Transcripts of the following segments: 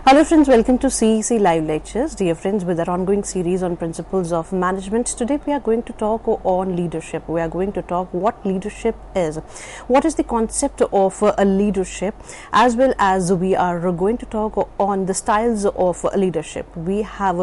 Hello friends, welcome to CEC Live Lectures. Dear friends, with our ongoing series on principles of management, today we are going to talk on leadership. We are going to talk what leadership is, what is the concept of a leadership, as well as we are going to talk on the styles of leadership. We have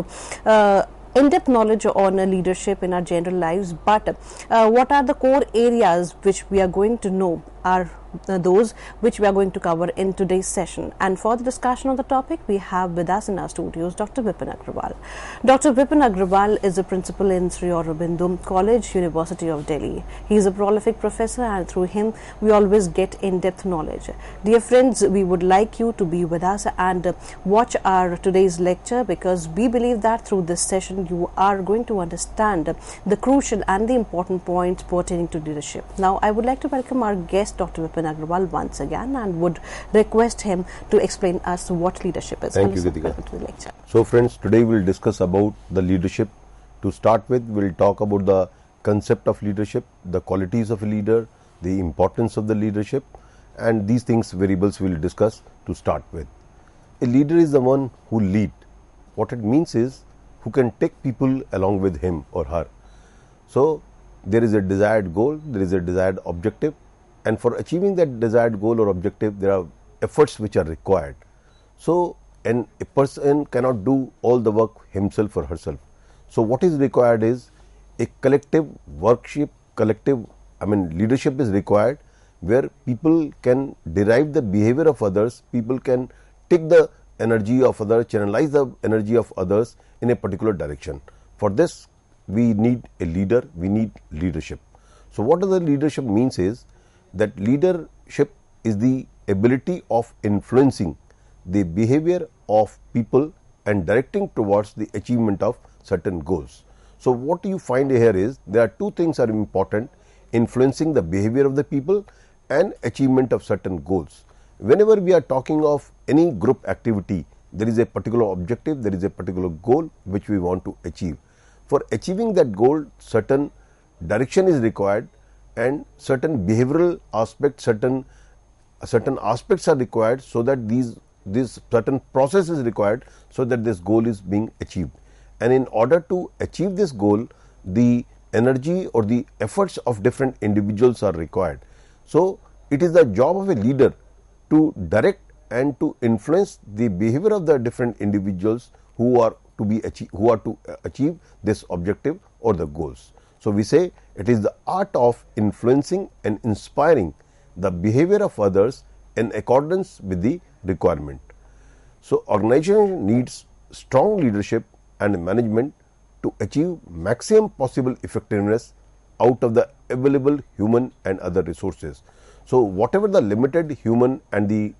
in-depth knowledge on leadership in our general lives, but what are the core areas which we are going to know are those which we are going to cover in today's session. And for the discussion on the topic, we have with us in our studios Dr. Vipin Agrawal. Dr. Vipin Agrawal is a principal in Sri Aurobindo College, University of Delhi. He is a prolific professor, and through him we always get in-depth knowledge. Dear friends, we would like you to be with us and watch our today's lecture, because we believe that through this session you are going to understand the crucial and the important points pertaining to leadership. Now, I would like to welcome our guest, Dr. Vipin Agrawal, once again, and would request him to explain us what leadership is. Thank you, Kritika. So friends, today we will discuss about the leadership. To start with, we will talk about the concept of leadership, the qualities of a leader, the importance of the leadership, and these things, variables, we will discuss to start with. A leader is the one who leads. What it means is who can take people along with him or her. So there is a desired goal, there is a desired objective, and for achieving that desired goal or objective, there are efforts which are required. So a person cannot do all the work himself or herself. So what is required is a collective workship, leadership is required, where people can derive the behavior of others, people can take the energy of others, channelize the energy of others in a particular direction. For this, we need a leader, we need leadership. So what does the leadership means is that leadership is the ability of influencing the behavior of people and directing towards the achievement of certain goals. So what you find here is there are two things are important: influencing the behavior of the people and achievement of certain goals. Whenever we are talking of any group activity, there is a particular objective, there is a particular goal which we want to achieve. For achieving that goal, certain direction is required, and certain behavioral aspects, certain aspects are required, so that this certain process is required, so that this goal is being achieved. And in order to achieve this goal, the energy or the efforts of different individuals are required. So it is the job of a leader to direct and to influence the behavior of the different individuals who are to achieve this objective or the goals. So we say it is the art of influencing and inspiring the behavior of others in accordance with the requirement. So organization needs strong leadership and management to achieve maximum possible effectiveness out of the available human and other resources. So whatever the limited human and the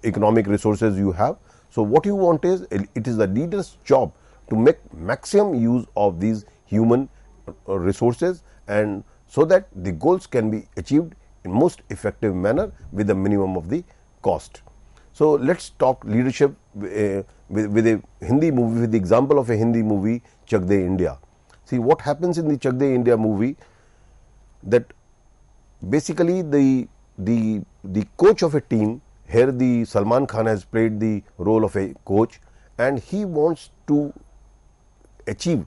economic resources you have, so what you want is, it is the leader's job to make maximum use of these human resources, and so that the goals can be achieved in most effective manner with the minimum of the cost. So let's talk leadership with a Hindi movie, with the example of a Hindi movie, Chak De India. See what happens in the Chak De India movie, that basically the coach of a team, here the Salman Khan has played the role of a coach, and he wants to achieve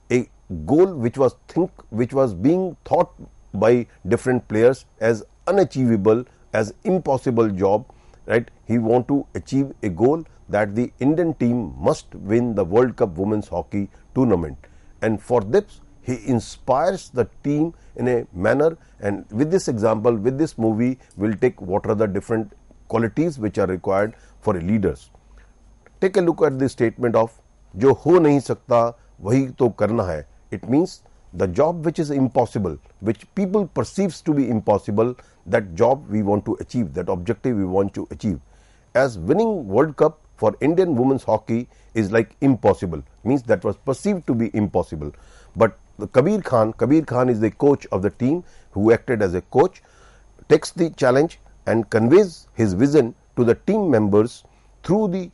a goal which was being thought by different players as unachievable, as impossible job, right? He want to achieve a goal that the Indian team must win the World Cup Women's Hockey Tournament, and for this he inspires the team in a manner. And with this example, with this movie, we'll take what are the different qualities which are required for a leaders. Take a look at the statement of "जो हो नहीं सकता वही तो करना है." It means the job which is impossible, which people perceives to be impossible, that job we want to achieve, that objective we want to achieve. As winning World Cup for Indian women's hockey is like impossible, means that was perceived to be impossible. But the Kabir Khan is the coach of the team, who acted as a coach, takes the challenge and conveys his vision to the team members through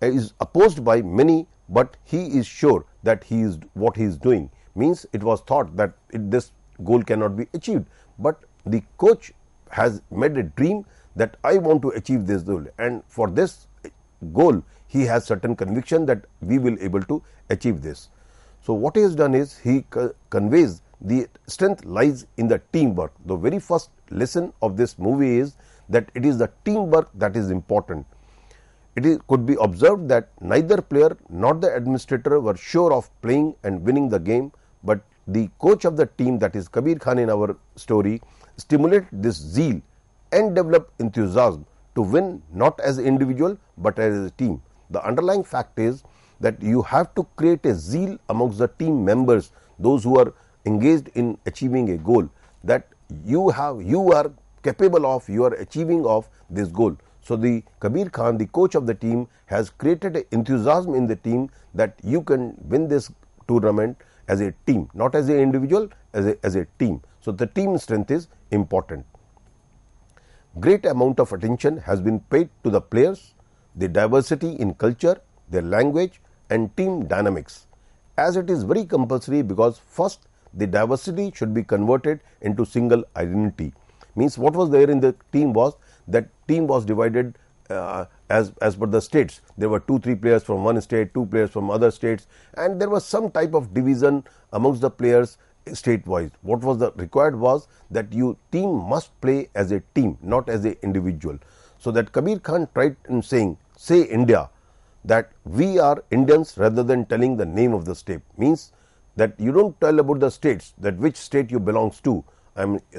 is opposed by many, but he is sure that what he is doing. Means it was thought that this goal cannot be achieved, but the coach has made a dream that I want to achieve this goal, and for this goal he has certain conviction that we will able to achieve this. So what he has done is he conveys the strength lies in the teamwork. The very first lesson of this movie is that it is the teamwork that is important. Could be observed that neither player nor the administrator were sure of playing and winning the game, but the coach of the team, that is Kabir Khan in our story, stimulated this zeal and developed enthusiasm to win, not as an individual but as a team. The underlying fact is that you have to create a zeal amongst the team members, those who are engaged in achieving a goal, that you are capable of, you are achieving of this goal. So the Kabir Khan, the coach of the team, has created an enthusiasm in the team that you can win this tournament as a team, not as an individual, as a team. So the team strength is important. Great amount of attention has been paid to the players, the diversity in culture, their language and team dynamics, as it is very compulsory, because first the diversity should be converted into single identity. Means what was there in the team was that team was divided as per the states. There were 2-3 players from one state, 2 players from other states, and there was some type of division amongst the players state wise. What was the required was that you team must play as a team, not as a individual. So that Kabir Khan tried in saying, say India, that we are Indians, rather than telling the name of the state. Means that you don't tell about the states, that which state you belongs to.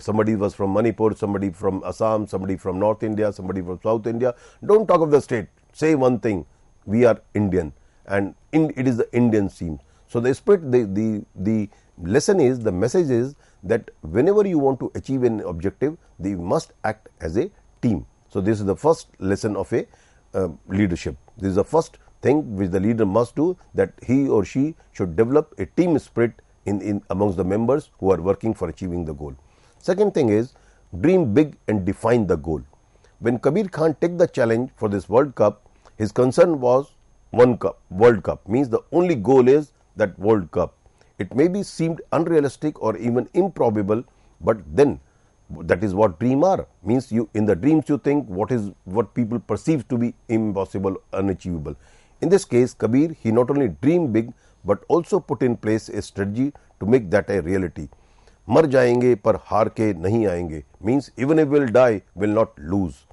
Somebody was from Manipur, somebody from Assam, somebody from North India, somebody from South India. Don't talk of the state. Say one thing, we are Indian, and it is the Indian theme. So the spirit, the lesson is, the message is that whenever you want to achieve an objective, you must act as a team. So this is the first lesson of a leadership. This is the first thing which the leader must do, that he or she should develop a team spirit in amongst the members who are working for achieving the goal. Second thing is, dream big and define the goal. When Kabir Khan took the challenge for this World Cup, his concern was World Cup, means the only goal is that World Cup. It may be seemed unrealistic or even improbable, but then that is what dream are. Means you, in the dreams you think what people perceive to be impossible, unachievable. In this case, Kabir, he not only dreamed big but also put in place a strategy to make that a reality. मर जाएंगे पर हार के नहीं आएंगे, means even if we will die, will not lose.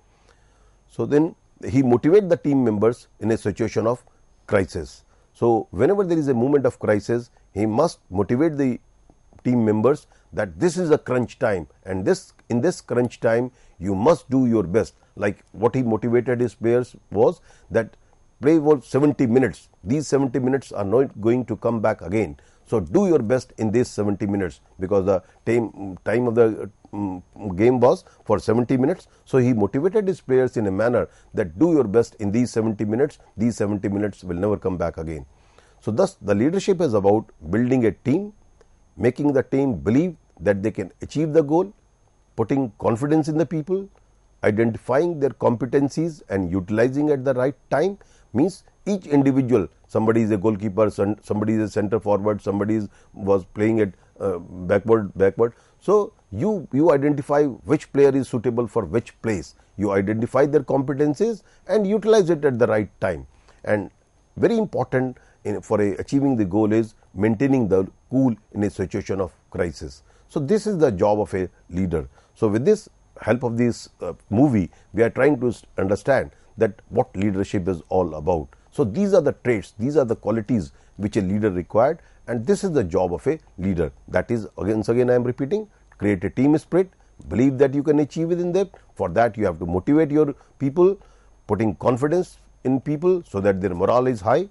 So then he motivate the team members in a situation of crisis. So whenever there is a moment of crisis, he must motivate the team members that this is a crunch time, and in this crunch time you must do your best. Like what he motivated his players was that play was 70 minutes. These 70 minutes are not going to come back again. So do your best in these 70 minutes, because the time of the game was for 70 minutes. So he motivated his players in a manner that do your best in these 70 minutes. These 70 minutes will never come back again. So thus the leadership is about building a team, making the team believe that they can achieve the goal, putting confidence in the people, identifying their competencies and utilizing at the right time. Means each individual, somebody is a goalkeeper, somebody is a center forward, somebody was playing it backward. So you identify which player is suitable for which place. You identify their competencies and utilize it at the right time. And very important for achieving the goal is maintaining the cool in a situation of crisis. So this is the job of a leader. So with this help of this movie, we are trying to understand that what leadership is all about. So these are the traits, these are the qualities which a leader required, and this is the job of a leader. That is, again I am repeating, create a team spirit, believe that you can achieve within them. For that you have to motivate your people, putting confidence in people so that their morale is high,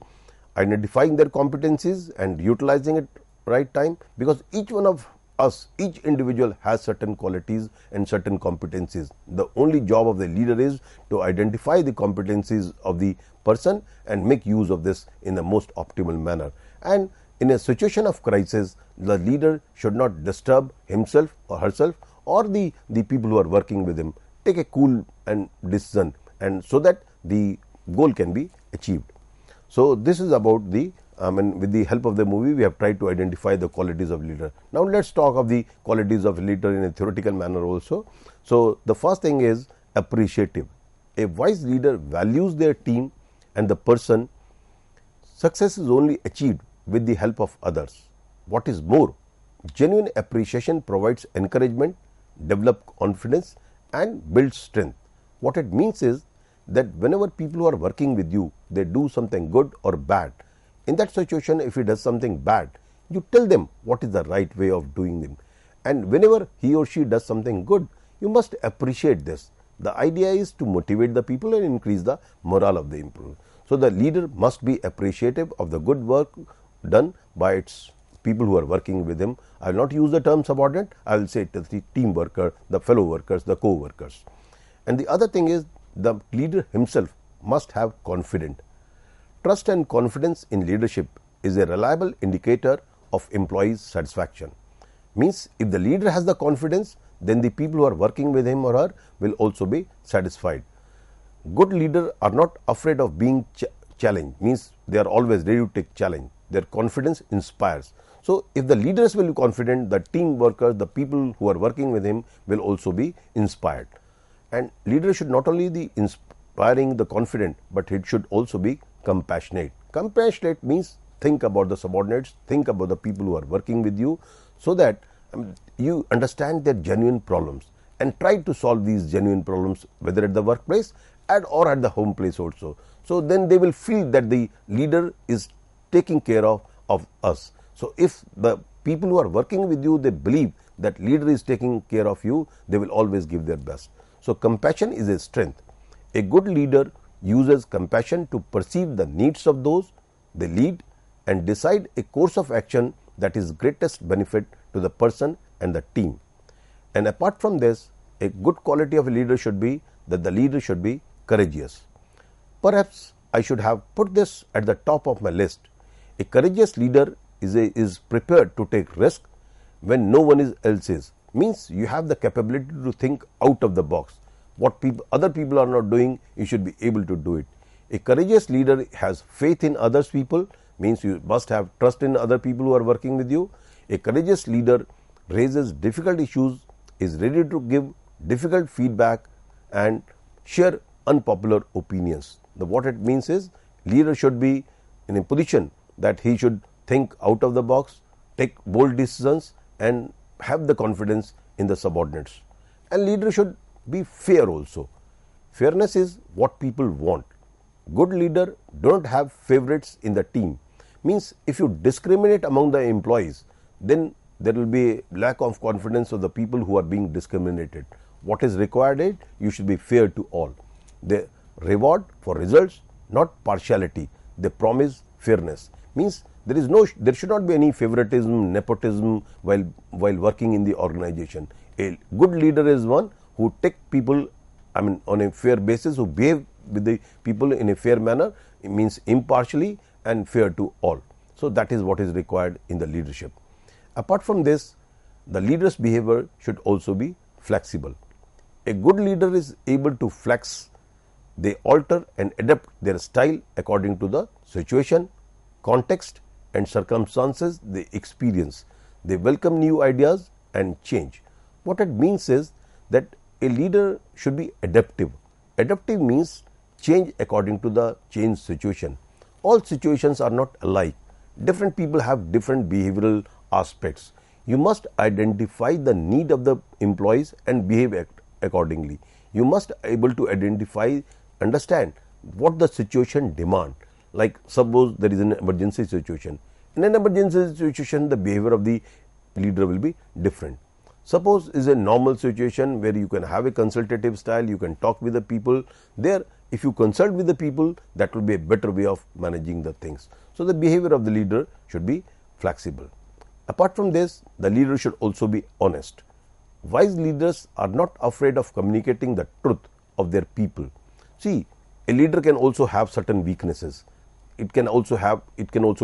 identifying their competencies and utilizing it right time, because each one of us, each individual has certain qualities and certain competencies. The only job of the leader is to identify the competencies of the person and make use of this in the most optimal manner. And in a situation of crisis, the leader should not disturb himself or herself or the people who are working with him. Take a cool and decision, and so that the goal can be achieved. So this is about with the help of the movie, we have tried to identify the qualities of leader. Now let's talk of the qualities of leader in a theoretical manner also. So the first thing is, appreciative. A wise leader values their team and the person. Success is only achieved with the help of others. What is more, genuine appreciation provides encouragement, develops confidence and builds strength. What it means is that whenever people who are working with you, they do something good or bad. In that situation, if he does something bad, you tell them what is the right way of doing them. And whenever he or she does something good, you must appreciate this. The idea is to motivate the people and increase the morale of the employee. So the leader must be appreciative of the good work done by its people who are working with him. I will not use the term subordinate, I will say to the team worker, the fellow workers, the co-workers. And the other thing is the leader himself must have confidence. Trust and confidence in leadership is a reliable indicator of employees' satisfaction. Means if the leader has the confidence, then the people who are working with him or her will also be satisfied. Good leaders are not afraid of being challenged, means they are always ready to take challenge. Their confidence inspires. So if the leaders will be confident, the team workers, the people who are working with him will also be inspired. And leader should not only be inspiring the confident, but it should also be compassionate. Compassionate means think about the subordinates, think about the people who are working with you, so that you understand their genuine problems and try to solve these genuine problems, whether at the workplace or at the home place also. So then they will feel that the leader is taking care of us. So if the people who are working with you, they believe that leader is taking care of you, they will always give their best. So compassion is a strength. A good leader uses compassion to perceive the needs of those they lead and decide a course of action that is greatest benefit to the person and the team. And apart from this, a good quality of a leader should be that the leader should be courageous. Perhaps I should have put this at the top of my list. A courageous leader is prepared to take risk when no one else is. Means you have the capability to think out of the box. What other people are not doing, you should be able to do it. A courageous leader has faith in others people, means you must have trust in other people who are working with you. A courageous leader raises difficult issues, is ready to give difficult feedback and share unpopular opinions. What it means is leader should be in a position that he should think out of the box, take bold decisions and have the confidence in the subordinates. And leader should be fair also. Fairness is what people want. Good leader don't have favorites in the team. Means if you discriminate among the employees, then there will be a lack of confidence of the people who are being discriminated. What is required is you should be fair to all. They reward for results, not partiality. They promise fairness. Means there should not be any favoritism, nepotism while working in the organization. A good leader is one who take people, on a fair basis, who behave with the people in a fair manner. It means impartially and fair to all. So that is what is required in the leadership. Apart from this, the leader's behavior should also be flexible. A good leader is able to flex. They alter and adapt their style according to the situation, context and circumstances they experience. They welcome new ideas and change. What it means is that a leader should be adaptive. Adaptive means change according to the changed situation. All situations are not alike. Different people have different behavioral aspects. You must identify the need of the employees and behave accordingly. You must be able to understand what the situation demand. Like suppose there is an emergency situation. In an emergency situation, the behavior of the leader will be different. Suppose is a normal situation where you can have a consultative style, you can talk with the people. There, if you consult with the people, that will be a better way of managing the things. So the behavior of the leader should be flexible. Apart from this, the leader should also be honest. Wise leaders are not afraid of communicating the truth of their people. See, a leader can also have certain weaknesses. It can also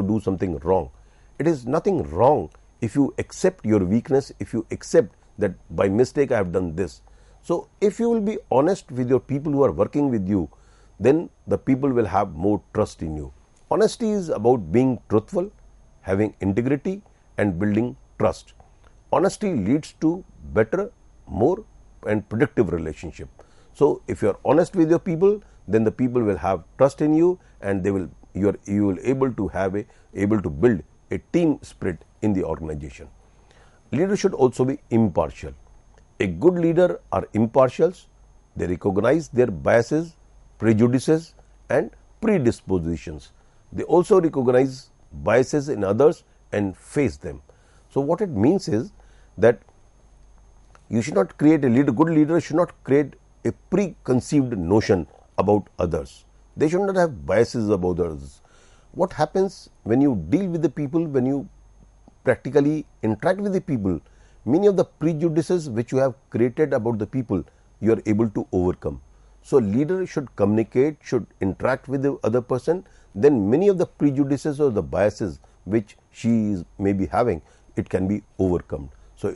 do something wrong. It is nothing wrong if you accept your weakness, if you accept that by mistake I have done this. So if you will be honest with your people who are working with you, then the people will have more trust in you. Honesty is about being truthful, having integrity and building trust. Honesty leads to better, more and productive relationship. So if you are honest with your people, then the people will have trust in you, and you will able to build a team spirit in the organization. Leaders should also be impartial. A good leader are impartials. They recognize their biases, prejudices, and predispositions. They also recognize biases in others and face them. So what it means is that you should not create good leader should not create a preconceived notion about others. They should not have biases about others. What happens when you deal with the people, when you practically interact with the people, many of the prejudices which you have created about the people, you are able to overcome. So leader should communicate, should interact with the other person, then many of the prejudices or the biases which she may be having, it can be overcome. So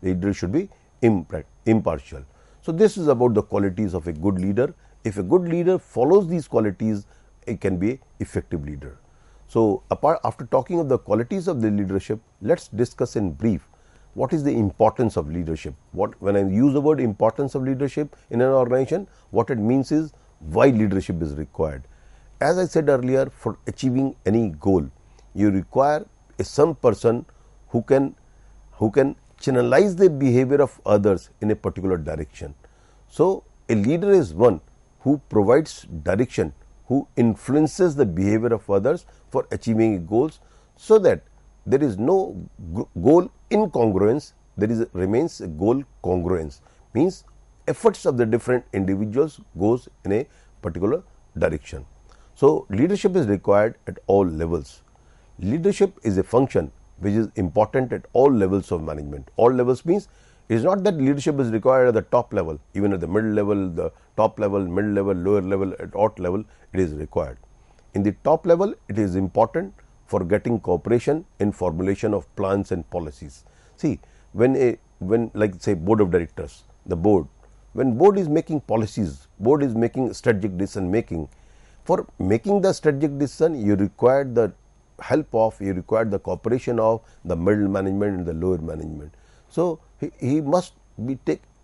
leader should be impartial. So this is about the qualities of a good leader. If a good leader follows these qualities, it can be an effective leader. So after talking of the qualities of the leadership, let's discuss in brief what is the importance of leadership. When I use the word importance of leadership in an organization, what it means is why leadership is required. As I said earlier, for achieving any goal, you require some person who can channelize the behavior of others in a particular direction. So a leader is one who provides direction, who influences the behavior of others for achieving goals, so that there is no goal incongruence, remains a goal congruence. Means efforts of the different individuals goes in a particular direction. So leadership is required at all levels. Leadership is a function which is important at all levels of management. All levels means it is not that leadership is required at the top level, even at the middle level, the top level, middle level, lower level, at what level it is required. In the top level, it is important for getting cooperation in formulation of plans and policies. See, when like say board of directors, when board is making policies, board is making strategic decision making. For making the strategic decision, you require the cooperation of the middle management and the lower management. So he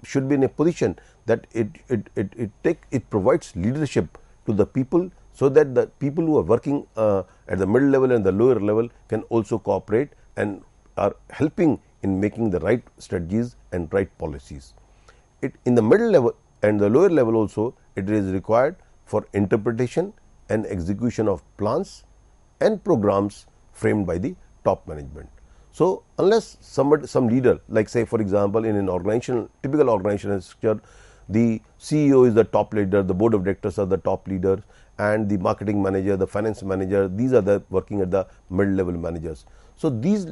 should be in a position that it provides leadership to the people, so that the people who are working at the middle level and the lower level can also cooperate and are helping in making the right strategies and right policies. In the middle level and the lower level also, it is required for interpretation and execution of plans and programs framed by the top management. So unless some leader, like say for example in an typical organizational structure, the CEO is the top leader, the board of directors are the top leaders, and the marketing manager, the finance manager, these are the working at the middle level managers. So these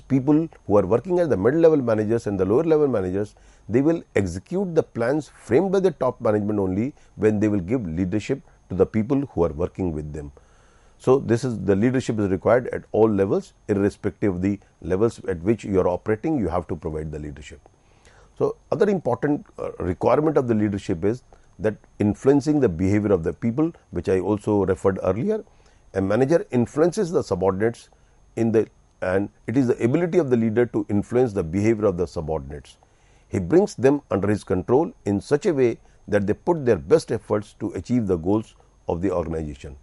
people who are working at the middle level managers and the lower level managers, they will execute the plans framed by the top management only when they will give leadership to the people who are working with them. So the leadership is required at all levels, irrespective of the levels at which you are operating, you have to provide the leadership. So other important requirement of the leadership is that influencing the behavior of the people, which I also referred earlier. A manager influences the subordinates and it is the ability of the leader to influence the behavior of the subordinates. He brings them under his control in such a way that they put their best efforts to achieve the goals of the organization.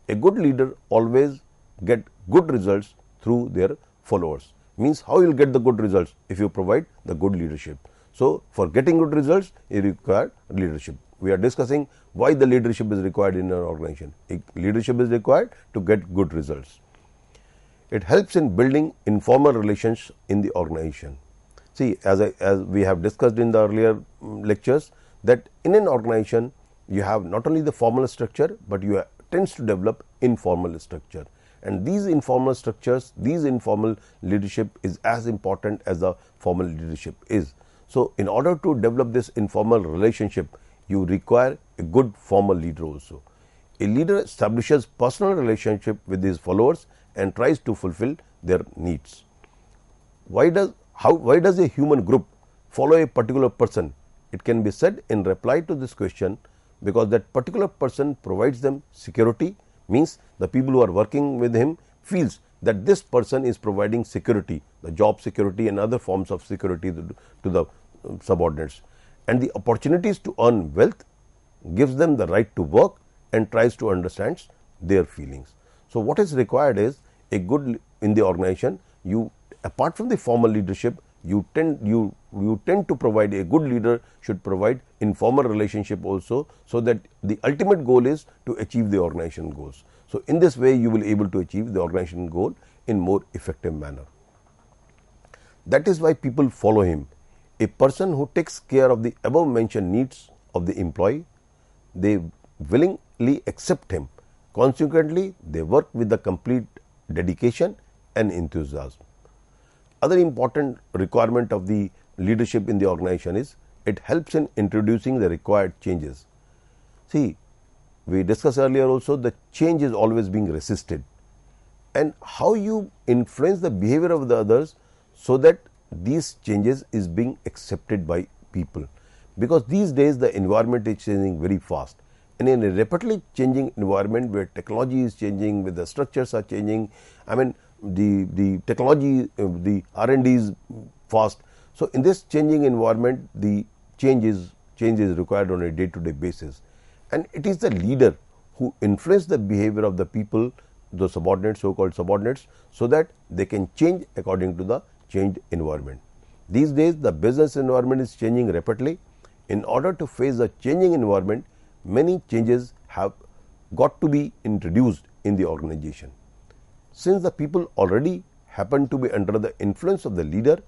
A good leader always get good results through their followers. Means how you will get the good results? If you provide the good leadership. So for getting good results, you require leadership. We are discussing why the leadership is required in an organization. Leadership is required to get good results. It helps in building informal relations in the organization. See, as we have discussed in the earlier lectures, that in an organization you have not only the formal structure, but you tends to develop informal structure, and these informal structures, these informal leadership is as important as the formal leadership is. So in order to develop this informal relationship, you require a good formal leader also. A leader establishes personal relationship with his followers and tries to fulfill their needs. Why does a human group follow a particular person? It can be said in reply to this question, because that particular person provides them security, means the people who are working with him feels that this person is providing security, the job security and other forms of security to the subordinates, and the opportunities to earn wealth, gives them the right to work and tries to understand their feelings. So, what is required is a good in the organization. You, apart from the formal leadership, you tend to provide, a good leader should provide informal relationship also, so that the ultimate goal is to achieve the organization goals. So, in this way you will able to achieve the organization goal in more effective manner. That is why people follow him. A person who takes care of the above mentioned needs of the employee, they willingly accept him. Consequently, they work with the complete dedication and enthusiasm. Other important requirement of the leadership in the organization is it helps in introducing the required changes. See, we discussed earlier also that change is always being resisted, and how you influence the behavior of the others so that these changes is being accepted by people, because these days the environment is changing very fast, and in a rapidly changing environment where technology is changing, where the structures are changing, I mean the technology, the R&D is fast. So, in this changing environment, the change is required on a day-to-day basis, and it is the leader who influence the behavior of the people, the subordinates, so-called subordinates, so that they can change according to the changed environment. These days, the business environment is changing rapidly. In order to face the changing environment, many changes have got to be introduced in the organization. Since the people already happen to be under the influence of the leader,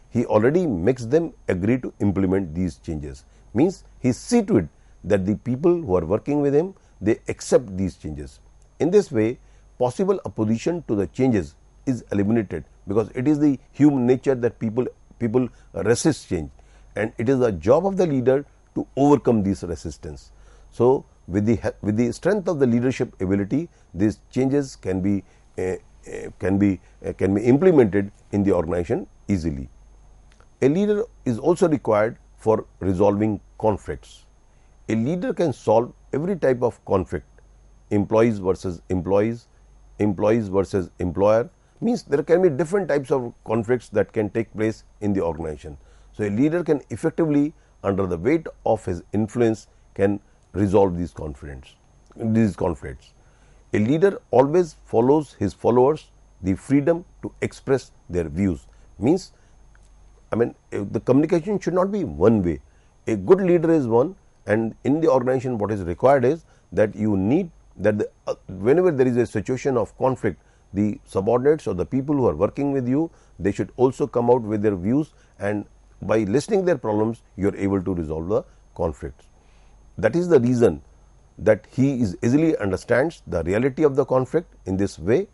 he already makes them agree to implement these changes. Means he see to it that the people who are working with him, they accept these changes. In this way, possible opposition to the changes is eliminated, because it is the human nature that people resist change, and it is the job of the leader to overcome this resistance. So, with the strength of the leadership ability, these changes can be implemented in the organization easily. A leader is also required for resolving conflicts. A leader can solve every type of conflict, employees versus employees, employees versus employer, means there can be different types of conflicts that can take place in the organization. So, a leader can effectively, under the weight of his influence, can resolve these conflicts. A leader always follows his followers the freedom to express their views. Means, the communication should not be one way. A good leader is one, and in the organization what is required is that you need that whenever there is a situation of conflict, the subordinates or the people who are working with you, they should also come out with their views, and by listening their problems, you are able to resolve the conflicts. That is the reason that he is easily understands the reality of the conflict. In this way,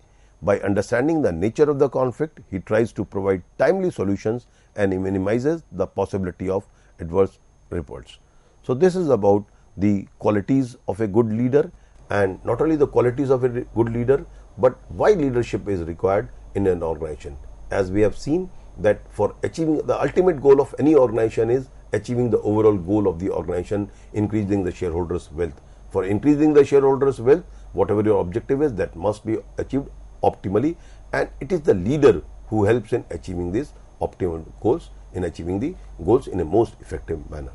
by understanding the nature of the conflict, he tries to provide timely solutions and he minimizes the possibility of adverse reports. So, this is about the qualities of a good leader, and not only the qualities of a good leader, but why leadership is required in an organization. As we have seen that for achieving the ultimate goal of any organization is achieving the overall goal of the organization, increasing the shareholders' wealth. For increasing the shareholders' wealth, whatever your objective is, that must be achieved optimally, and it is the leader who helps in achieving these optimal goals, in achieving the goals in a most effective manner.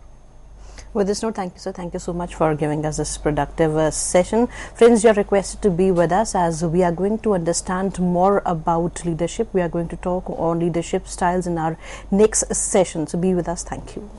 With this note, thank you, sir. Thank you so much for giving us this productive session. Friends, you are requested to be with us as we are going to understand more about leadership. We are going to talk on leadership styles in our next session. So be with us. Thank you.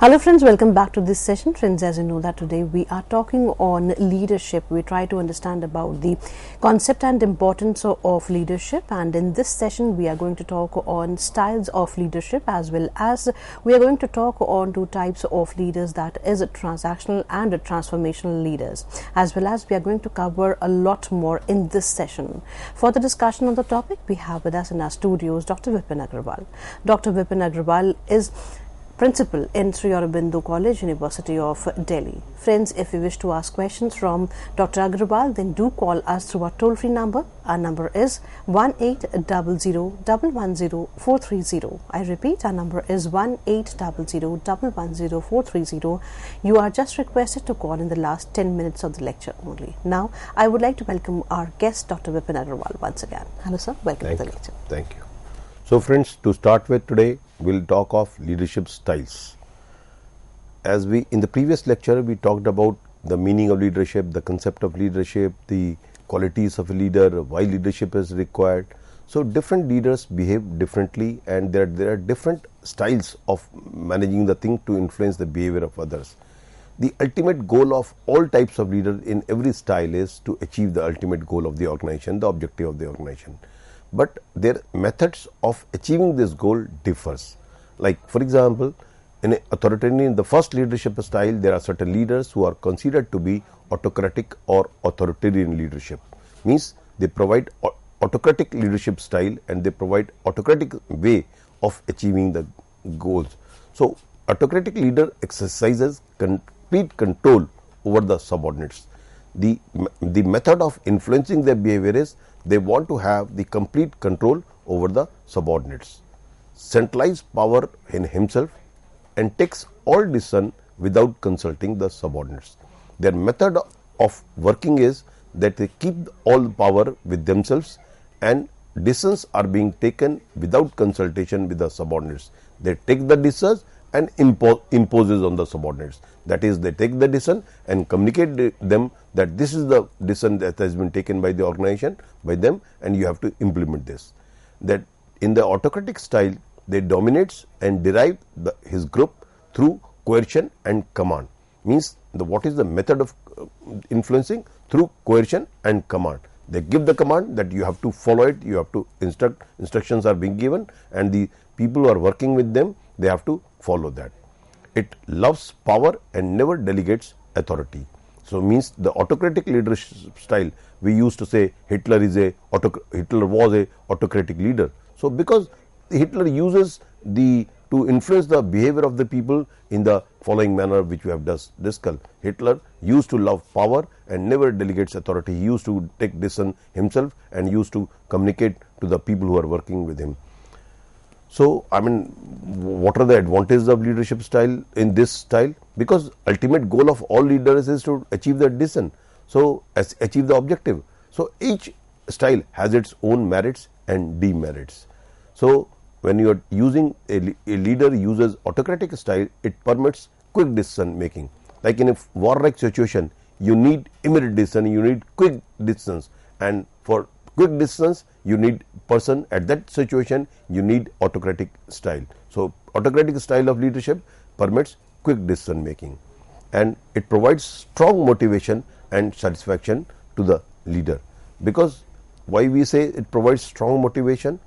Hello friends, welcome back to this session. Friends, as you know that today we are talking on leadership. We try to understand about the concept and importance of leadership, and in this session we are going to talk on styles of leadership, as well as we are going to talk on two types of leaders, that is transactional and transformational leaders, as well as we are going to cover a lot more in this session. For the discussion on the topic, we have with us in our studios Dr. Vipin Agrawal. Dr. Vipin Agrawal is Principal in Sri Aurobindo College, University of Delhi. Friends, if you wish to ask questions from Dr. Agrawal, then do call us through our toll-free number. Our number is 1800-110-430. I repeat, our number is 1800-110-430. You are just requested to call in the last 10 minutes of the lecture only. Now, I would like to welcome our guest, Dr. Vipin Agrawal, once again. Hello, sir. Welcome to the lecture. Thank you. So, friends, to start with today, we'll talk of leadership styles. As we in the previous lecture, we talked about the meaning of leadership, the concept of leadership, the qualities of a leader, why leadership is required. So, different leaders behave differently, and there are different styles of managing the thing to influence the behavior of others. The ultimate goal of all types of leaders in every style is to achieve the ultimate goal of the organization, the objective of the organization. But their methods of achieving this goal differs. Like, for example, in the first leadership style, there are certain leaders who are considered to be autocratic or authoritarian leadership. Means they provide autocratic leadership style, and they provide autocratic way of achieving the goals. So, autocratic leader exercises complete control over the subordinates. The method of influencing their behavior is they want to have the complete control over the subordinates, centralize power in himself, and takes all decision without consulting the subordinates. Their method of working is that they keep all the power with themselves, and decisions are being taken without consultation with the subordinates. They take the decisions and imposes on the subordinates. That is, they take the decision and communicate them that this is the decision that has been taken by the organization, by them, and you have to implement this. That in the autocratic style, they dominates and derive his group through coercion and command. Means what is the method of influencing? Through coercion and command. They give the command that you have to follow it, you have to instructions are being given, and the people who are working with them, they have to follow that. It loves power and never delegates authority. So, means the autocratic leadership style, we used to say Hitler was a autocratic leader. So, because Hitler uses to influence the behavior of the people in the following manner, which we have just discussed. Hitler used to love power and never delegates authority. He used to take decision himself and used to communicate to the people who are working with him. So, I mean, what are the advantages of leadership style in this style? Because ultimate goal of all leaders is to achieve the decision. So, achieve the objective. So, each style has its own merits and demerits. So, when you are using a leader uses autocratic style, it permits quick decision making. Like in a war-like situation, you need immediate decision, you need quick decisions, and for quick decisions, you need person at that situation, you need autocratic style. So, autocratic style of leadership permits quick decision making, and it provides strong motivation and satisfaction to the leader. Because why we say it provides strong motivation?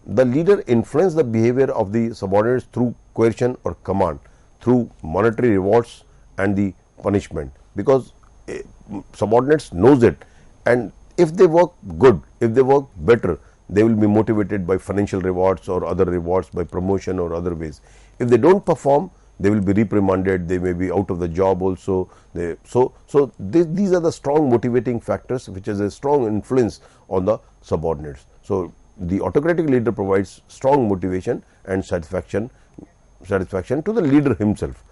The leader influences the behavior of the subordinates through coercion or command, through monetary rewards and the punishment, because subordinates knows it, and if they work good, if they work better, they will be motivated by financial rewards or other rewards, by promotion or other ways. If they don't perform, they will be reprimanded, they may be out of the job also. So these are the strong motivating factors which has a strong influence on the subordinates. So, the autocratic leader provides strong motivation and satisfaction to the leader himself.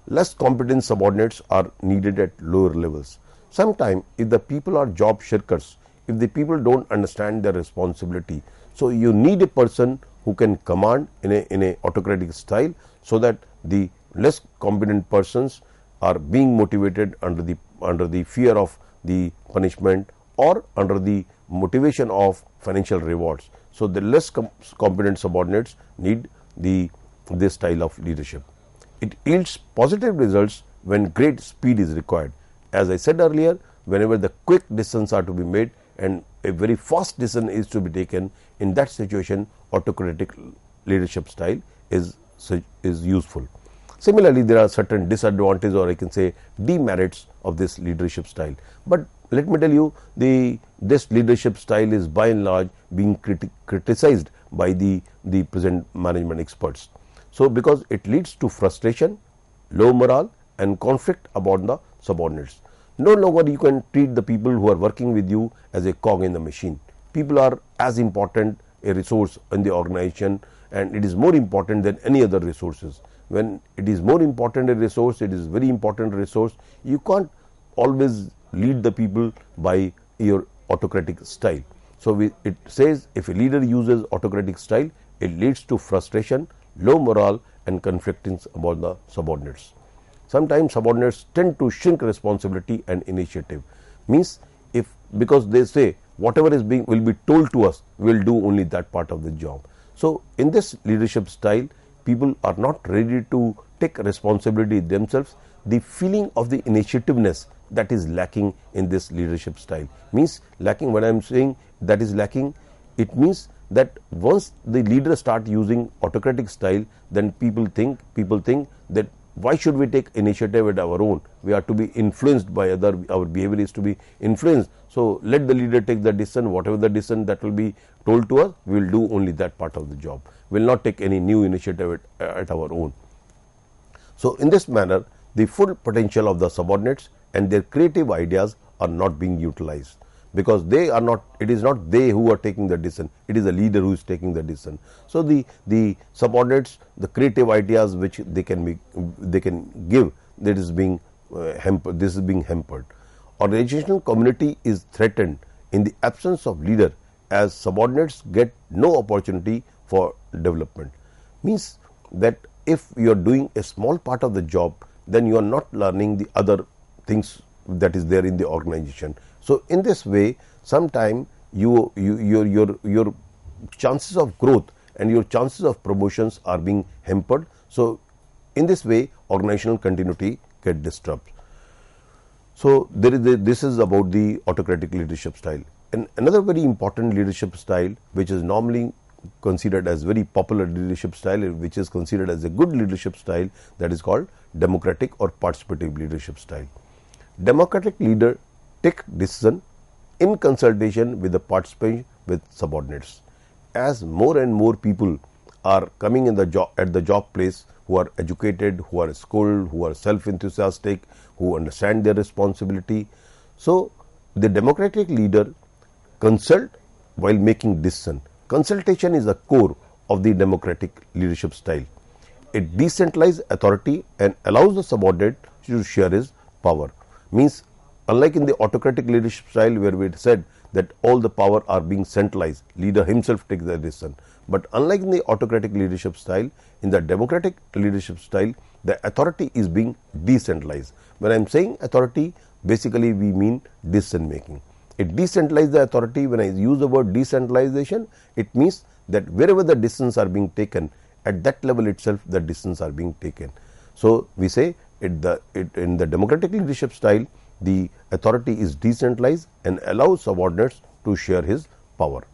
Less competent subordinates are needed at lower levels. Sometimes if the people are job shirkers, if the people don't understand their responsibility, so you need a person who can command in a autocratic style, so that the less competent persons are being motivated under the fear of the punishment or under the motivation of financial rewards. So, the less competent subordinates need this style of leadership. it yields positive results when great speed is required. As I said earlier, whenever the quick decisions are to be made and a very fast decision is to be taken, in that situation autocratic leadership style is useful. Similarly, there are certain disadvantages, or I can say demerits, of this leadership style. But let me tell you, this leadership style is by and large being criticized by the present management experts. So, because it leads to frustration, low morale and conflict about the subordinates. No longer you can treat the people who are working with you as a cog in the machine. People are as important a resource in the organization, and it is more important than any other resources. When it is more important a resource, it is very important resource. You can't always lead the people by your autocratic style. So, it says if a leader uses autocratic style, it leads to frustration, low morale and conflicting about the subordinates. Sometimes subordinates tend to shrink responsibility and initiative. Means because they say whatever is will be told to us, we will do only that part of the job. So, in this leadership style, people are not ready to take responsibility themselves. The feeling of the initiativeness that is lacking in this leadership style. Means lacking, when I am saying that is lacking, it means that once the leader start using autocratic style, then people think that why should we take initiative at our own? We are to be influenced by other, our behavior is to be influenced. So, let the leader take the decision, whatever the decision that will be told to us, we will do only that part of the job. We will not take any new initiative at our own. So, in this manner, the full potential of the subordinates and their creative ideas are not being utilized, because they are not, it is not they who are taking the decision, it is the leader who is taking the decision. So, the subordinates, the creative ideas which they can give, that is being hampered. This is being hampered. Organizational community is threatened in the absence of leader, as subordinates get no opportunity for development. Means that if you are doing a small part of the job, then you are not learning the other things that is there in the organization. So, in this way, sometime your chances of growth and your chances of promotions are being hampered. So, in this way, organizational continuity get disturbed. So, this is about the autocratic leadership style. And another very important leadership style, which is normally considered as very popular leadership style, which is considered as a good leadership style, that is called democratic or participative leadership style. Democratic leader take decision in consultation with the participant with subordinates. As more and more people are coming in the job at the job place, who are educated, who are skilled, who are self-enthusiastic, who understand their responsibility. So, the democratic leader consult while making decision. Consultation is the core of the democratic leadership style. It decentralizes authority and allows the subordinate to share his power. Means, unlike in the autocratic leadership style where we said that all the power are being centralized, leader himself takes the decision. But unlike in the autocratic leadership style, in the democratic leadership style, the authority is being decentralized. When I am saying authority, basically we mean decision making. It decentralizes the authority. When I use the word decentralization, it means that wherever the decisions are being taken, at that level itself the decisions are being taken. So, we say in the democratic leadership style, the authority is decentralized and allows subordinates to share his power.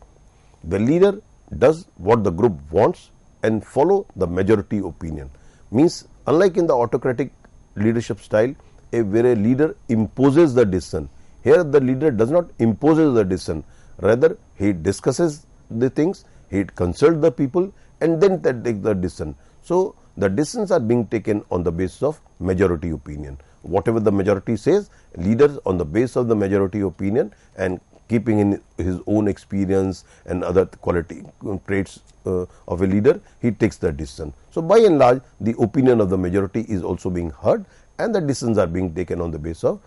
The leader does what the group wants and follow the majority opinion. Means, unlike in the autocratic leadership style, where a leader imposes the decision, here the leader does not impose the decision, rather he discusses the things, he consults the people and then take the decision. So, the decisions are being taken on the basis of majority opinion. Whatever the majority says, leaders on the basis of the majority opinion and keeping in his own experience and other quality traits of a leader, he takes the decision. So, by and large, the opinion of the majority is also being heard and the decisions are being taken on the basis of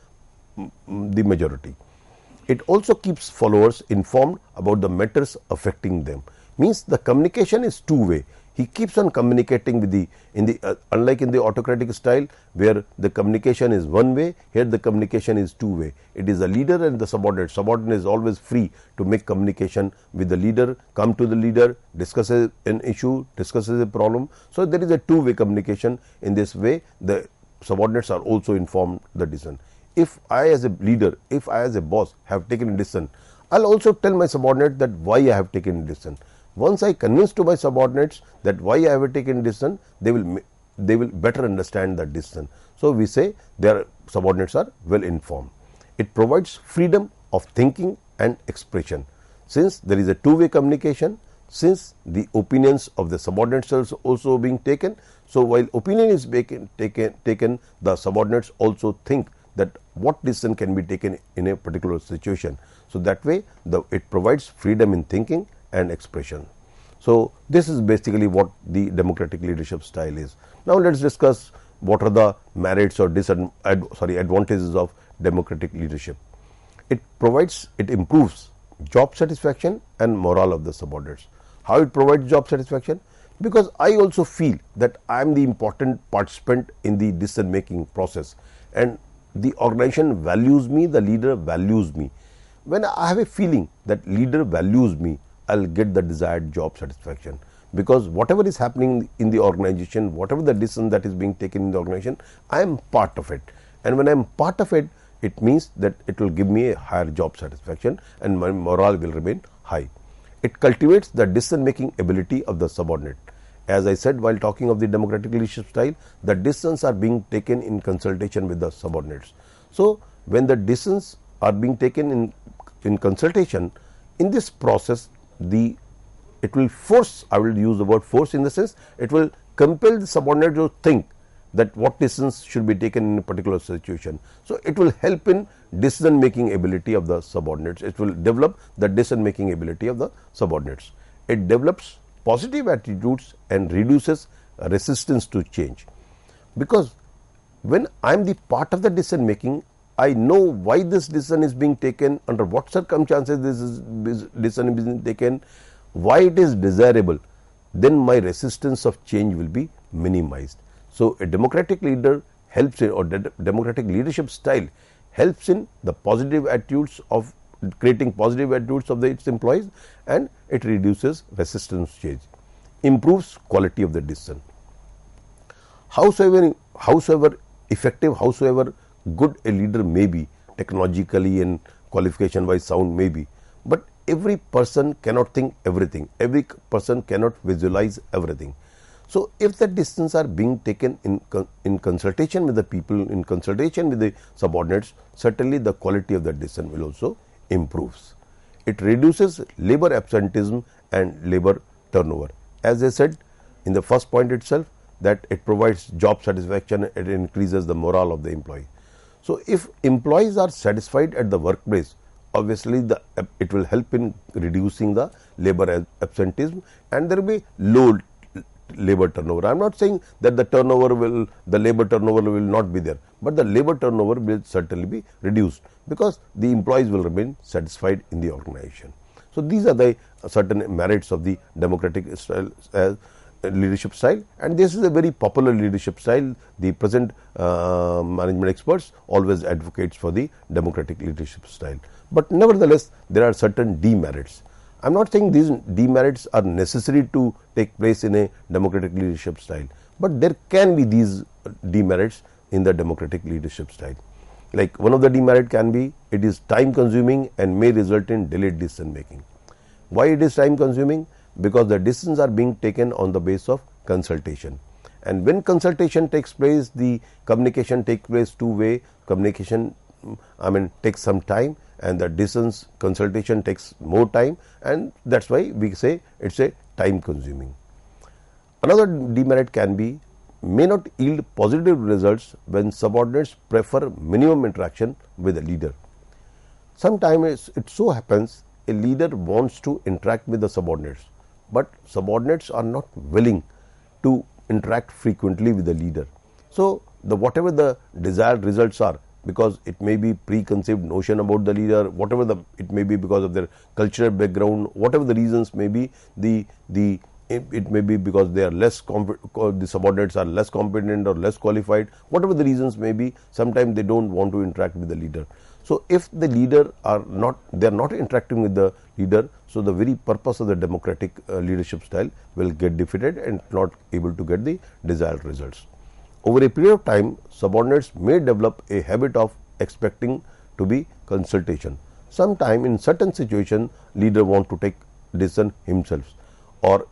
the majority. It also keeps followers informed about the matters affecting them. Means the communication is two-way. He keeps on communicating with unlike in the autocratic style where the communication is one way, here the communication is two way. It is the leader and the subordinate. Subordinate is always free to make communication with the leader, come to the leader, discusses an issue, discusses a problem. So there is a two-way communication. In this way, the subordinates are also informed the decision. If I as a leader, if I as a boss have taken a decision, I'll also tell my subordinate that why I have taken a decision. Once I convince to my subordinates that why I have taken a decision, they will better understand that decision. So we say their subordinates are well informed. It provides freedom of thinking and expression. Since there is a two-way communication, since the opinions of the subordinates are also being taken, so while opinion is taken, the subordinates also think that what decision can be taken in a particular situation. So that way it provides freedom in thinking and expression. So this is basically what the democratic leadership style is. Now let's discuss what are the merits or advantages of democratic leadership. It improves job satisfaction and morale of the subordinates. How it provides job satisfaction? Because I also feel that I am the important participant in the decision making process, and the organization values me, the leader values me. When I have a feeling that leader values me, I'll get the desired job satisfaction, because whatever is happening in the organization, whatever the decision that is being taken in the organization, I am part of it. And when I am part of it, it means that it will give me a higher job satisfaction and my morale will remain high. It cultivates the decision making ability of the subordinate. As I said while talking of the democratic leadership style, the decisions are being taken in consultation with the subordinates. So when the decisions are being taken in consultation, in this process, it will force, I will use the word force in the sense, it will compel the subordinate to think that what decisions should be taken in a particular situation. So it will help in decision making ability of the subordinates. It will develop the decision making ability of the subordinates. It develops positive attitudes and reduces resistance to change, because when I am the part of the decision making, I know why this decision is being taken, under what circumstances this decision is being taken, why it is desirable, then my resistance of change will be minimized. So a democratic leader helps in, or democratic leadership style helps in the positive attitudes of creating positive attitudes of its employees, and it reduces resistance to change, improves quality of the decision. Howsoever effective, howsoever good a leader may be, technologically and qualification wise sound may be, but every person cannot think everything, every person cannot visualize everything. So if the decisions are being taken in consultation with the people, in consultation with the subordinates, certainly the quality of the decision will also improves. It reduces labor absenteeism and labor turnover. As I said in the first point itself, that it provides job satisfaction, it increases the morale of the employee. So if employees are satisfied at the workplace, obviously it will help in reducing the labor absenteeism, and there will be low labor turnover. I am not saying that the labor turnover will not be there, but the labor turnover will certainly be reduced, because the employees will remain satisfied in the organization. So these are the certain merits of the democratic style, leadership style, and this is a very popular leadership style. The present management experts always advocates for the democratic leadership style, but nevertheless there are certain demerits. I am not saying these demerits are necessary to take place in a democratic leadership style, but there can be these demerits in the democratic leadership style. Like one of the demerit can be, it is time consuming and may result in delayed decision making. Why it is time consuming? Because the decisions are being taken on the basis of consultation, and when consultation takes place, the communication takes place two-way communication, takes some time, and the decisions consultation takes more time, and that's why we say it's a time consuming. Another demerit can be, may not yield positive results when subordinates prefer minimum interaction with the leader. Sometimes it so happens a leader wants to interact with the subordinates, but subordinates are not willing to interact frequently with the leader. So whatever the desired results are, because it may be preconceived notion about the leader, whatever it may be, because of their cultural background, whatever the reasons may be, it may be because they are the subordinates are less competent or less qualified, whatever the reasons may be, sometimes they don't want to interact with the leader. So if the leader they are not interacting with the leader, so the very purpose of the democratic leadership style will get defeated and not able to get the desired results. Over a period of time, subordinates may develop a habit of expecting to be consultation. Sometime in certain situation, leader want to take decision himself, or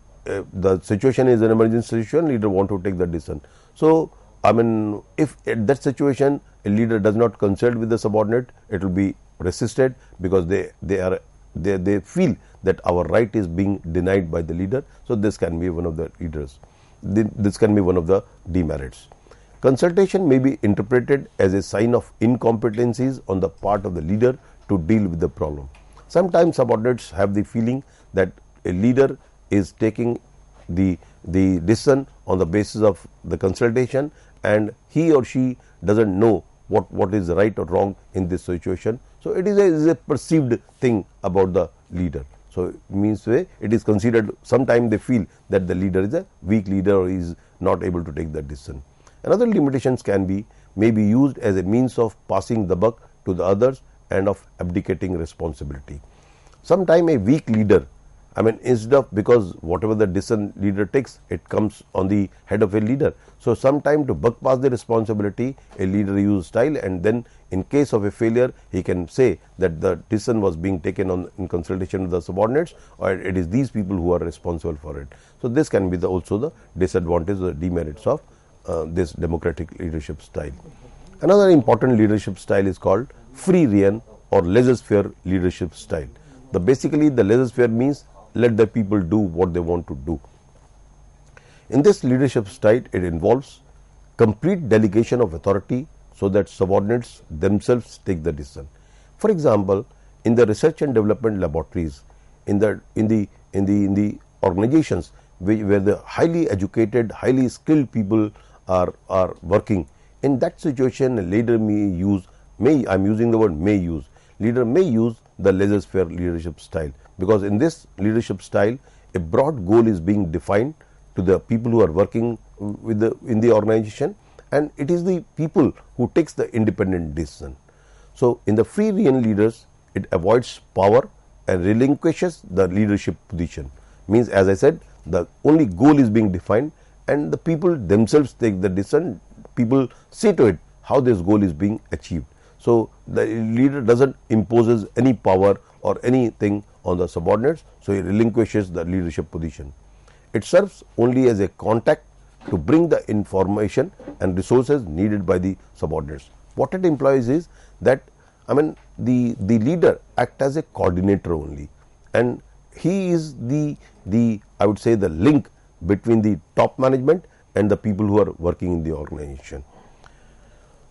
the situation is an emergency situation, leader want to take the decision. So I mean, if at that situation a leader does not consult with the subordinate, it will be resisted, because they feel that our right is being denied by the leader. So this can be one of the leaders. This can be one of the demerits. Consultation may be interpreted as a sign of incompetencies on the part of the leader to deal with the problem. Sometimes subordinates have the feeling that a leader is taking the decision on the basis of the consultation, and he or she doesn't know what is right or wrong in this situation. So it is a perceived thing about the leader. So it means it is considered, sometimes they feel that the leader is a weak leader or is not able to take that decision. Another limitations may be used as a means of passing the buck to the others and of abdicating responsibility. Sometimes a weak leader, I mean, instead of, because whatever the decision leader takes, it comes on the head of a leader. So sometimes to buck pass the responsibility, a leader uses style, and then in case of a failure, he can say that the decision was being taken in consultation with the subordinates, or it is these people who are responsible for it. So this can be also the disadvantage or demerits of this democratic leadership style. Another important leadership style is called free rein or laissez-faire leadership style. Basically the laissez-faire means let the people do what they want to do. In this leadership style, it involves complete delegation of authority so that subordinates themselves take the decision. For example, in the research and development laboratories, in the organizations where the highly educated, highly skilled people are working, in that situation a leader I'm using the word leader may use the laissez-faire leadership style, because in this leadership style a broad goal is being defined to the people who are working in the organization, and it is the people who takes the independent decision. So in the free rein leaders, it avoids power and relinquishes the leadership position. Means, as I said, the only goal is being defined and the people themselves take the decision. People see to it how this goal is being achieved. So the leader doesn't imposes any power or anything on the subordinates, so he relinquishes the leadership position. It serves only as a contact to bring the information and resources needed by the subordinates. What it implies is that, I mean, the leader acts as a coordinator only, and he is I would say the link between the top management and the people who are working in the organization.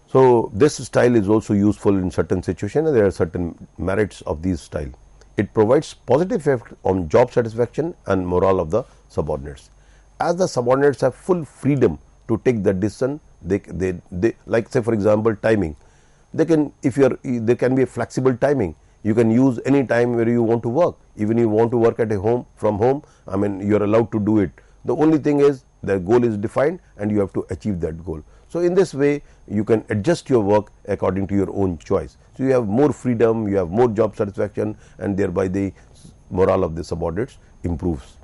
So this style is also useful in certain situations, and there are certain merits of this style. It provides positive effect on job satisfaction and morale of the subordinates. As the subordinates have full freedom to take the decision, they like, say for example, timing. There can be a flexible timing. You can use any time where you want to work. Even you want to work at from home, I mean, you are allowed to do it. The only thing is the goal is defined and you have to achieve that goal. So in this way you can adjust your work according to your own choice. So you have more freedom, you have more job satisfaction, and thereby the morale of the subordinates improves.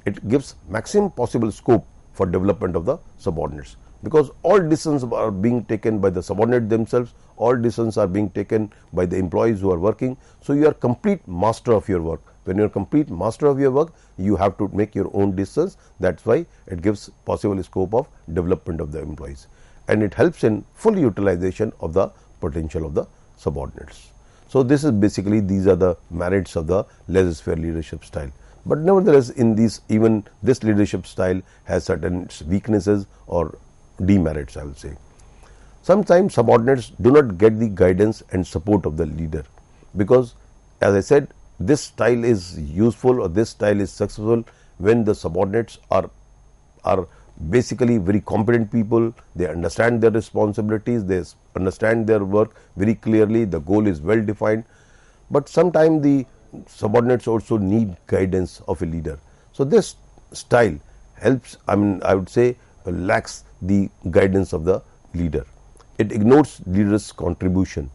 It gives maximum possible scope for development of the subordinates, because all decisions are being taken by the subordinate themselves, all decisions are being taken by the employees who are working. So you are complete master of your work. When you are complete master of your work, you have to make your own decisions. That's why it gives possible scope of development of the employees, and it helps in full utilization of the potential of the subordinates. So this is basically, these are the merits of the laissez-faire leadership style. But nevertheless, even this leadership style has certain weaknesses or demerits, I will say. Sometimes subordinates do not get the guidance and support of the leader, because, as I said, this style is useful or this style is successful when the subordinates are basically very competent people. They understand their responsibilities, they understand their work very clearly, the goal is well defined, but sometimes the subordinates also need guidance of a leader. So this style helps, I would say, lacks the guidance of the leader. It ignores leader's contribution.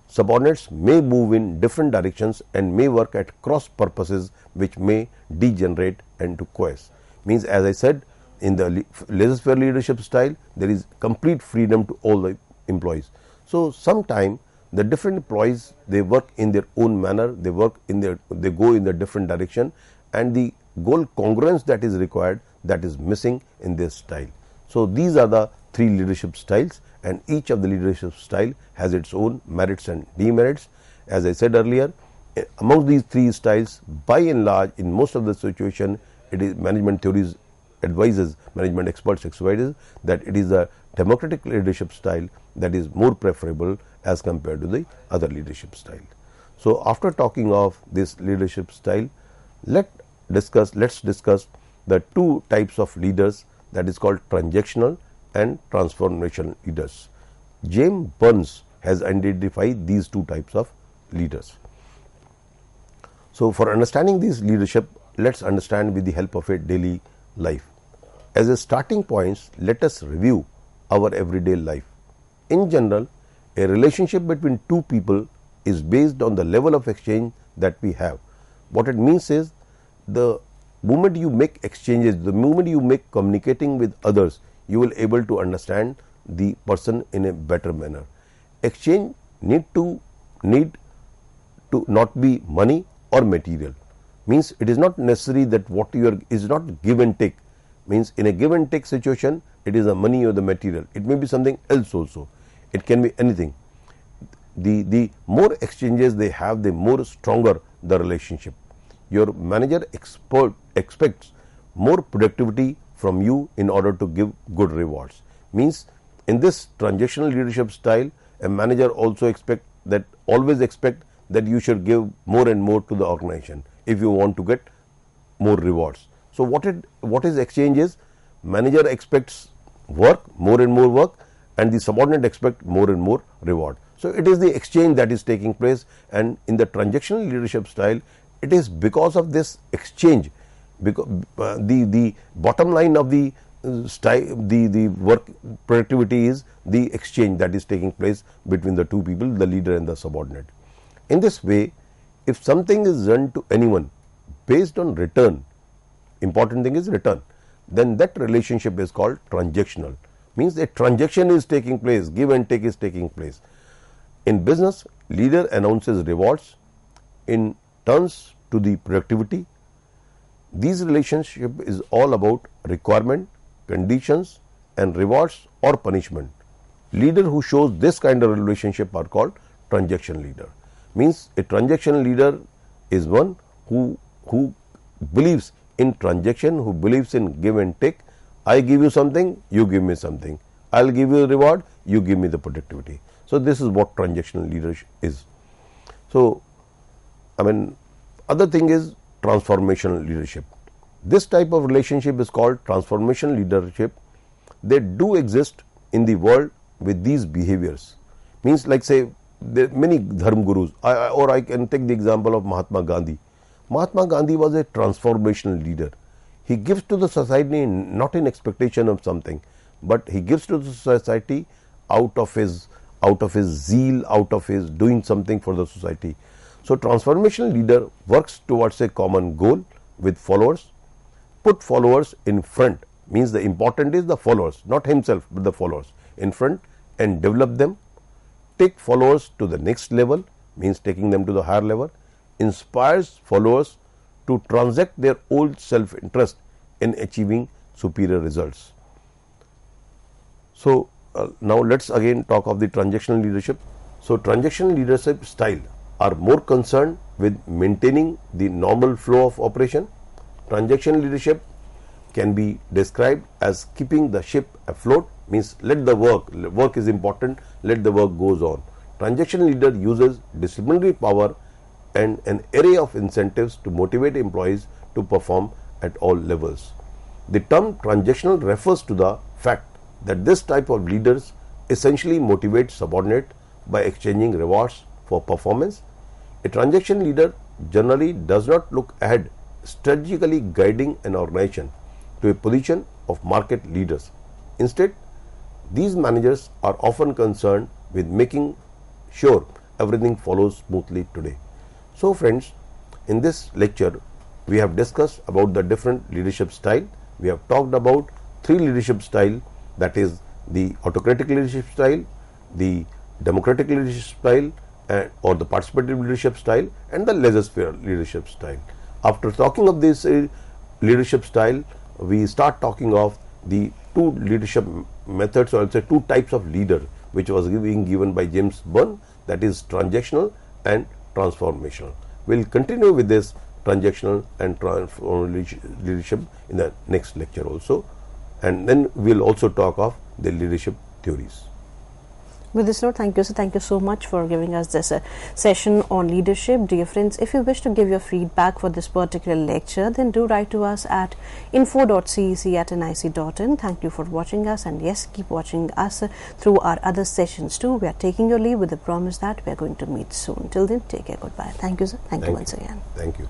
Subordinates may move in different directions and may work at cross purposes which may degenerate and to coerce. Means, as I said, in the laissez-faire leadership style, there is complete freedom to all the employees. So sometimes the different employees, they work in their own manner, they go in the different direction, and the goal congruence that is required, that is missing in this style. So these are the three leadership styles, and each of the leadership style has its own merits and demerits. As I said earlier, among these three styles, by and large, in most of the situation, it is management theories advises, management experts advises that it is a democratic leadership style that is more preferable as compared to the other leadership style. So after talking of this leadership style, let's discuss the two types of leaders, that is called transactional and transformational leaders. James Burns has identified these two types of leaders. So for understanding this leadership, let's understand with the help of a daily life. As a starting point, let us review our everyday life. In general, a relationship between two people is based on the level of exchange that we have. What it means is, the moment you make exchanges, the moment you make communicating with others, you will able to understand the person in a better manner. Exchange need to not be money or material. Means it is not necessary that what you are is not give and take. Means in a give and take situation, it is the money or the material. It may be something else also. It can be anything. The more exchanges they have, the more stronger the relationship. Your manager expects more productivity from you in order to give good rewards. Means in this transactional leadership style, a manager also always expect that you should give more and more to the organization if you want to get more rewards. So what is exchange is, manager expects work, more and more work, and the subordinate expect more and more reward. So it is the exchange that is taking place, and in the transactional leadership style, it is because of this exchange, because the bottom line of the style, the work productivity is the exchange that is taking place between the two people, the leader and the subordinate. In this way, if something is done to anyone based on return, important thing is return, then that relationship is called transactional. Means a transaction is taking place, give and take is taking place. In business, leader announces rewards in turns to the productivity. These relationship is all about requirement, conditions and rewards or punishment. Leader who shows this kind of relationship are called transaction leader. Means a transaction leader is one who believes in transaction, who believes in give and take. I give you something, you give me something. I will give you a reward, you give me the productivity. So this is what transactional leadership is. So other thing is transformational leadership. This type of relationship is called transformational leadership. They do exist in the world with these behaviors. Means, like say, there are many dharma gurus, or I can take the example of Mahatma Gandhi. Mahatma Gandhi was a transformational leader. He gives to the society not in expectation of something, but he gives to the society out of his zeal, out of his doing something for the society. So transformational leader works towards a common goal with followers, put followers in front. Means the important is the followers, not himself, but the followers in front, and develop them. Take followers to the next level, means taking them to the higher level. Inspires followers to transact their old self-interest in achieving superior results. So now let's again talk of the transactional leadership. So transactional leadership style are more concerned with maintaining the normal flow of operation. Transactional leadership can be described as keeping the ship afloat. Means let the work is important, let the work goes on. Transactional leader uses disciplinary power and an array of incentives to motivate employees to perform at all levels. The term transactional refers to the fact that this type of leaders essentially motivate subordinate by exchanging rewards for performance. A transaction leader generally does not look ahead, strategically guiding an organization to a position of market leaders. Instead, these managers are often concerned with making sure everything follows smoothly today. So friends, in this lecture, we have discussed about the different leadership style. We have talked about 3 leadership style, that is the autocratic leadership style, the democratic leadership style, or the participative leadership style, and the laissez-faire leadership style. After talking of this leadership style, we start talking of the 2 leadership methods, or say 2 types of leader, which was being given by James Byrne, that is transactional and transformational. We will continue with this transactional and transformational leadership in the next lecture also, and then we will also talk of the leadership theories. With this note, thank you. So thank you so much for giving us this session on leadership. Dear friends, if you wish to give your feedback for this particular lecture, then do write to us at info.cec@nic.in. Thank you for watching us, and yes, keep watching us through our other sessions too. We are taking your leave with the promise that we are going to meet soon. Till then, take care. Goodbye. Thank you, sir. Thank you once again. Thank you.